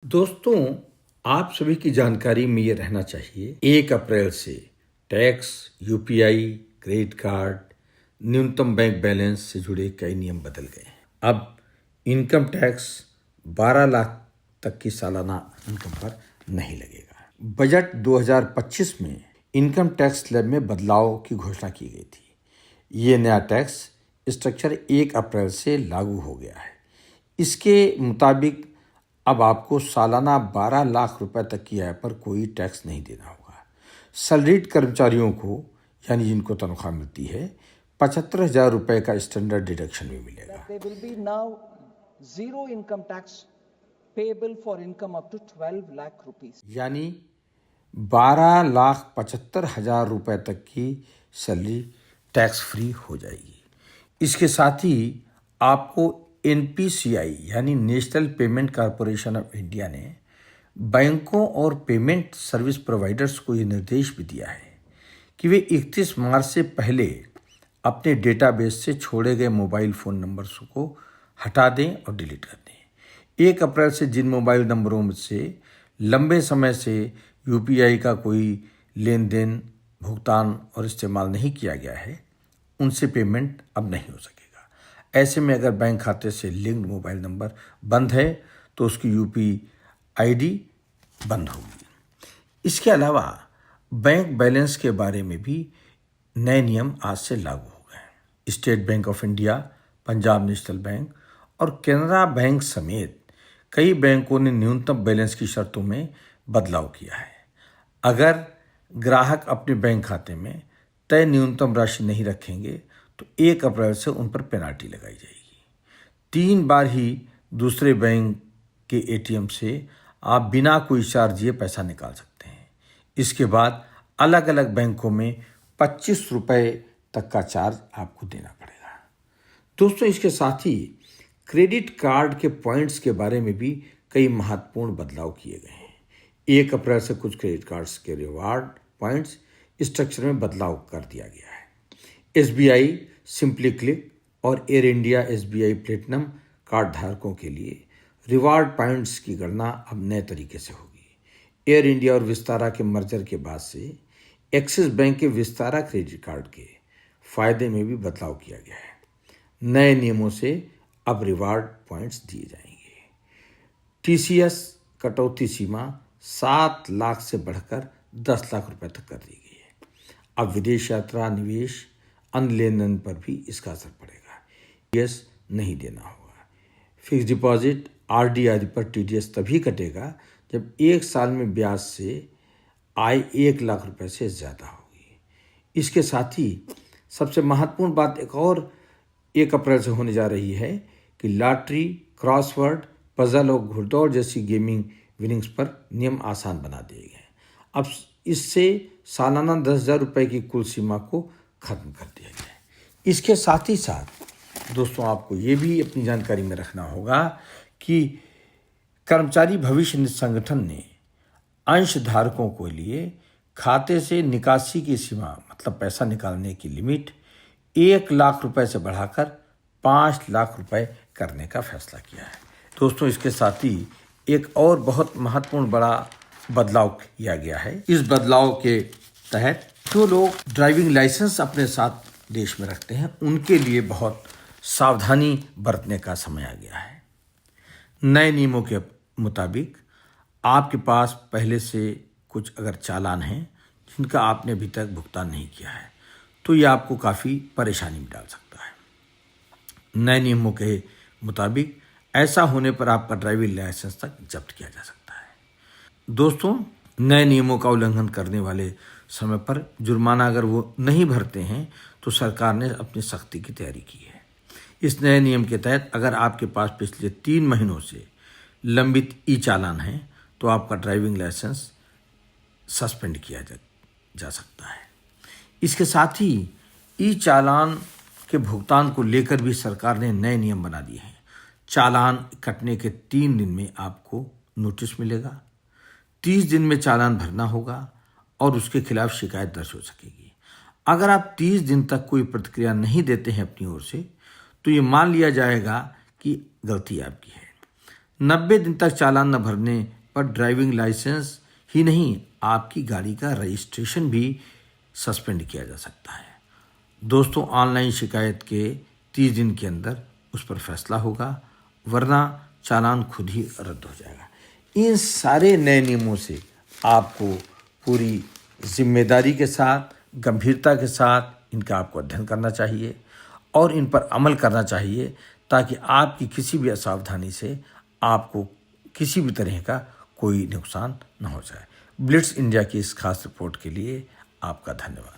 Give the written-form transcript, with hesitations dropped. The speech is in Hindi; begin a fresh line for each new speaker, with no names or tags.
दोस्तों, आप सभी की जानकारी में ये रहना चाहिए 1 अप्रैल से टैक्स, यूपीआई, क्रेडिट कार्ड, न्यूनतम बैंक बैलेंस से जुड़े कई नियम बदल गए हैं। अब इनकम टैक्स 12 लाख तक की सालाना इनकम पर नहीं लगेगा। बजट 2025 में इनकम टैक्स स्लैब में बदलाव की घोषणा की गई थी। ये नया टैक्स स्ट्रक्चर 1 अप्रैल से लागू हो गया है। इसके मुताबिक अब आपको सालाना 12 लाख रुपए तक की आय पर कोई टैक्स नहीं देना होगा। सैलरीड कर्मचारियों को, यानी जिनको तनख्वाह मिलती है, 75,000 रुपए का स्टैंडर्ड डिडक्शन भी मिलेगा।
There will be now zero income tax payable for income up to 12 lakh rupees.
यानी 12,75,000 रुपए तक की सैलरी टैक्स फ्री हो जाएगी। इसके साथ ही आपको NPCI यानी national payment corporation of India ने बैंकों और पेमेंट सर्विस प्रोवाइडर्स को ये निर्देश भी दिया है कि वे 31 मार्च से पहले अपने डेटाबेस से छोड़े गए मोबाइल फ़ोन नंबर्स को हटा दें और डिलीट कर दें। 1 अप्रैल से जिन मोबाइल नंबरों से लंबे समय से यूपीआई का कोई लेन देन, भुगतान और इस्तेमाल नहीं किया गया है, उनसे पेमेंट अब नहीं हो सकेगा। ऐसे में अगर बैंक खाते से लिंक्ड मोबाइल नंबर बंद है तो उसकी यूपीआईडी बंद होगी। इसके अलावा बैंक बैलेंस के बारे में भी नए नियम आज से लागू हो गए। State bank of India, Punjab national bank और कैनरा बैंक समेत कई बैंकों ने न्यूनतम बैलेंस की शर्तों में बदलाव किया है। अगर ग्राहक अपने बैंक खाते में तय न्यूनतम राशि नहीं रखेंगे तो 1 अप्रैल से उन पर पेनाल्टी लगाई जाएगी। 3 बार ही दूसरे बैंक के एटीएम से आप बिना कोई चार्ज दिए पैसा निकाल सकते हैं। इसके बाद अलग अलग बैंकों में 25 रुपये तक का चार्ज आपको देना पड़ेगा। दोस्तों, इसके साथ ही क्रेडिट कार्ड के पॉइंट्स के बारे में भी कई महत्वपूर्ण बदलाव किए गए हैं। 1 अप्रैल से कुछ क्रेडिट कार्ड्स के रिवार्ड पॉइंट्स स्ट्रक्चर में बदलाव कर दिया गया है। SBI, सिंपली क्लिक और air India SBI platinum card धारकों के लिए रिवार्ड पॉइंट्स की गणना अब नए तरीके से होगी। एयर इंडिया और विस्तारा के मर्जर के बाद से एक्सिस बैंक के विस्तारा क्रेडिट कार्ड के फायदे में भी बदलाव किया गया है। नए नियमों से अब रिवार्ड पॉइंट्स दिए जाएंगे। TCS कटौती सीमा 7 लाख से बढ़कर 10 लाख रुपए तक कर दी गई है। अब विदेश यात्रा, निवेश, अन्य लेन देन पर भी इसका असर पड़ेगा। TDS नहीं देना होगा। फिक्स डिपॉजिट, RD आदि पर TDS तभी कटेगा जब 1 साल में ब्याज से आय 1 लाख रुपए से ज़्यादा होगी। इसके साथ ही सबसे महत्वपूर्ण बात एक और 1 अप्रैल से होने जा रही है कि लॉटरी, क्रॉसवर्ड, पजल और घुड़दौड़ जैसी गेमिंग विनिंग्स पर नियम आसान बना दिए गए। अब इससे सालाना 10,000 रुपये की कुल सीमा को खत्म कर दिया गया है। इसके साथ ही साथ दोस्तों, आपको ये भी अपनी जानकारी में रखना होगा कि कर्मचारी भविष्य निधि संगठन ने अंशधारकों के लिए खाते से निकासी की सीमा, मतलब पैसा निकालने की लिमिट 1 लाख रुपए से बढ़ाकर 5 लाख रुपए करने का फैसला किया है। दोस्तों, इसके साथ ही एक और बहुत महत्वपूर्ण बड़ा बदलाव किया गया है। इस बदलाव के तहत जो लोग ड्राइविंग लाइसेंस अपने साथ देश में रखते हैं, उनके लिए बहुत सावधानी बरतने का समय आ गया है। नए नियमों के मुताबिक आपके पास पहले से कुछ अगर चालान हैं जिनका आपने अभी तक भुगतान नहीं किया है, तो ये आपको काफ़ी परेशानी में डाल सकता है। नए नियमों के मुताबिक ऐसा होने पर आपका ड्राइविंग लाइसेंस तक जब्त किया जा सकता है। दोस्तों, नए नियमों का उल्लंघन करने वाले समय पर जुर्माना अगर वो नहीं भरते हैं तो सरकार ने अपनी सख्ती की तैयारी की है। इस नए नियम के तहत अगर आपके पास पिछले 3 महीनों से लंबित चालान है तो आपका ड्राइविंग लाइसेंस सस्पेंड किया जा सकता है। इसके साथ ही चालान के भुगतान को लेकर भी सरकार ने नए नियम बना दिए हैं। चालान कटने के 3 दिन में आपको नोटिस मिलेगा। 30 दिन में चालान भरना होगा और उसके खिलाफ शिकायत दर्ज हो सकेगी। अगर आप 30 दिन तक कोई प्रतिक्रिया नहीं देते हैं अपनी ओर से, तो ये मान लिया जाएगा कि गलती आपकी है। 90 दिन तक चालान न भरने पर ड्राइविंग लाइसेंस ही नहीं, आपकी गाड़ी का रजिस्ट्रेशन भी सस्पेंड किया जा सकता है। दोस्तों, ऑनलाइन शिकायत के 30 दिन के अंदर उस पर फैसला होगा, वरना चालान खुद ही रद्द हो जाएगा। इन सारे नए नियमों से आपको पूरी जिम्मेदारी के साथ, गंभीरता के साथ इनका आपको अध्ययन करना चाहिए और इन पर अमल करना चाहिए, ताकि आपकी किसी भी असावधानी से आपको किसी भी तरह का कोई नुकसान न हो जाए। ब्लिट्स इंडिया की इस खास रिपोर्ट के लिए आपका धन्यवाद।